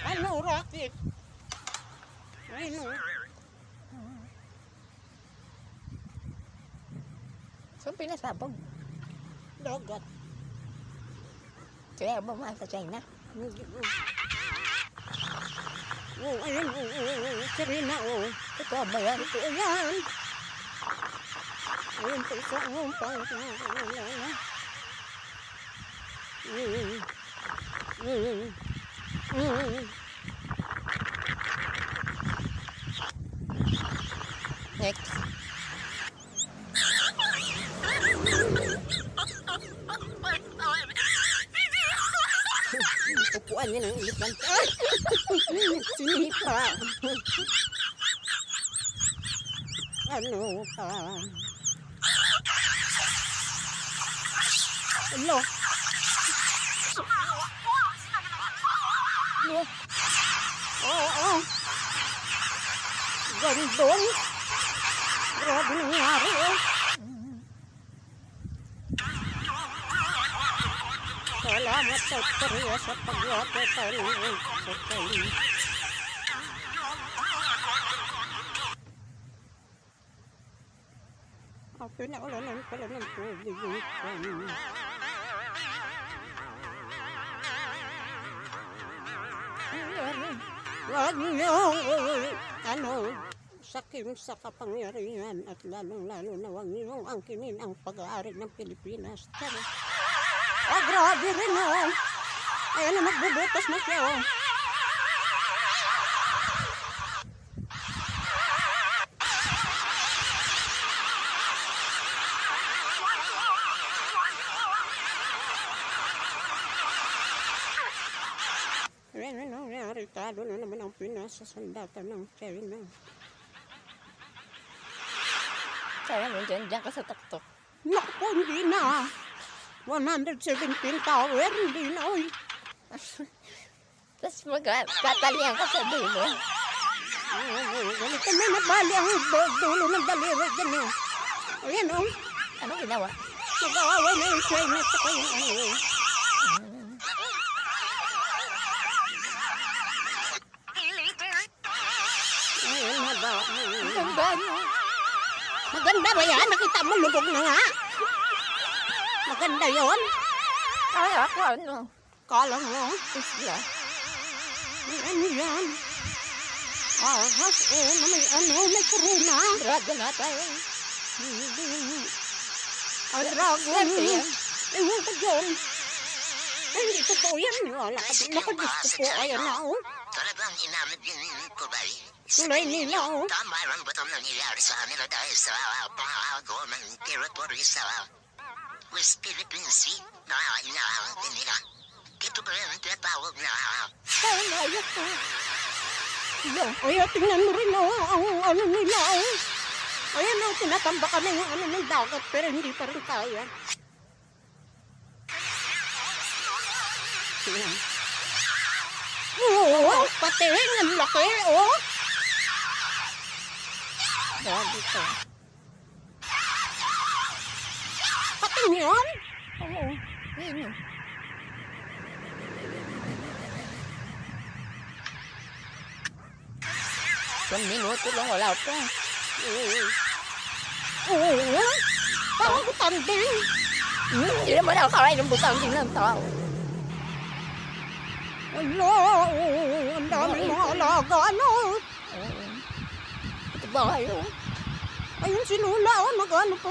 Ano, Rocket? Ano? Saan pinasabog? Dagat. Kaya ba sa China? Oh, ayun, Serena, oh. Totoo ba yan? Ito, ayan. Ayun, isa, Next. upuan niya ng ilipan. Sinipa. Ano ka? Hello? Oo. Gandong. Grabe nangyari, eh. Salamat sa Korea sa pagwate tayo sa kayo. Pinakulanan pala ng tubig. Wag niyo, sakim sa kapangyarihan at lalong-lalo na wag niyo angkinin ang pag-aari ng Pilipinas. Grabe rin, oh. Ayan na, magbubutas na siya, oh. Ayan na, naritado na naman ang Pinas sa sandata ng China. Kaya mo dyan ka sa tuktok. Naku, hindi na. 117 tower, hindi na, oy. Tapos tatalihan ka sa dulo. Ganito may nabali ang dulo ng daliri dyan, eh. Ayan, oh. Ano ginawa? Nag-aaway na yung China sa kayong ano, eh. Ayan na ba? Ganda niyo. Maganda ba yan? Nakita mo, lubog na nga. Maganda yun. Ay, ako ano? Kala mo. Isla. Ano yan? Ahas, na may may corona. Dragon na tayo. Dragon. Ewan ko dyan. Ay, hindi totoo yan. Wala ka din. Nakagusto po. Ayan na, oh. Talagang inamit yung kulay. Kulay nila, oh. Tamaran ba ito nangyayari sa kanila dahil sa pangago ng territory sa West Philippine Sea na inaawag din nila. Ito ba yung tinatawag na Tama, ayak ka. Ayan, tingnan mo rin, oh. Ang ano nila, oh. Ayan, oh. Tinatamba ka na yung ano ng dagat pero hindi pa rin kaya. Ayan. Oo, pati rin, ang laki, oh. Grabe ka. Pati yun? Oo. Yun yun. Isang minuto lang wala pa. Oo. Parang butanding. Hindi naman ako kakain ng butanding ng tao. Ala, ang daming mga alaga, ano? Ito ba kayo? Ayun si Lula, oh, nag-ano pa,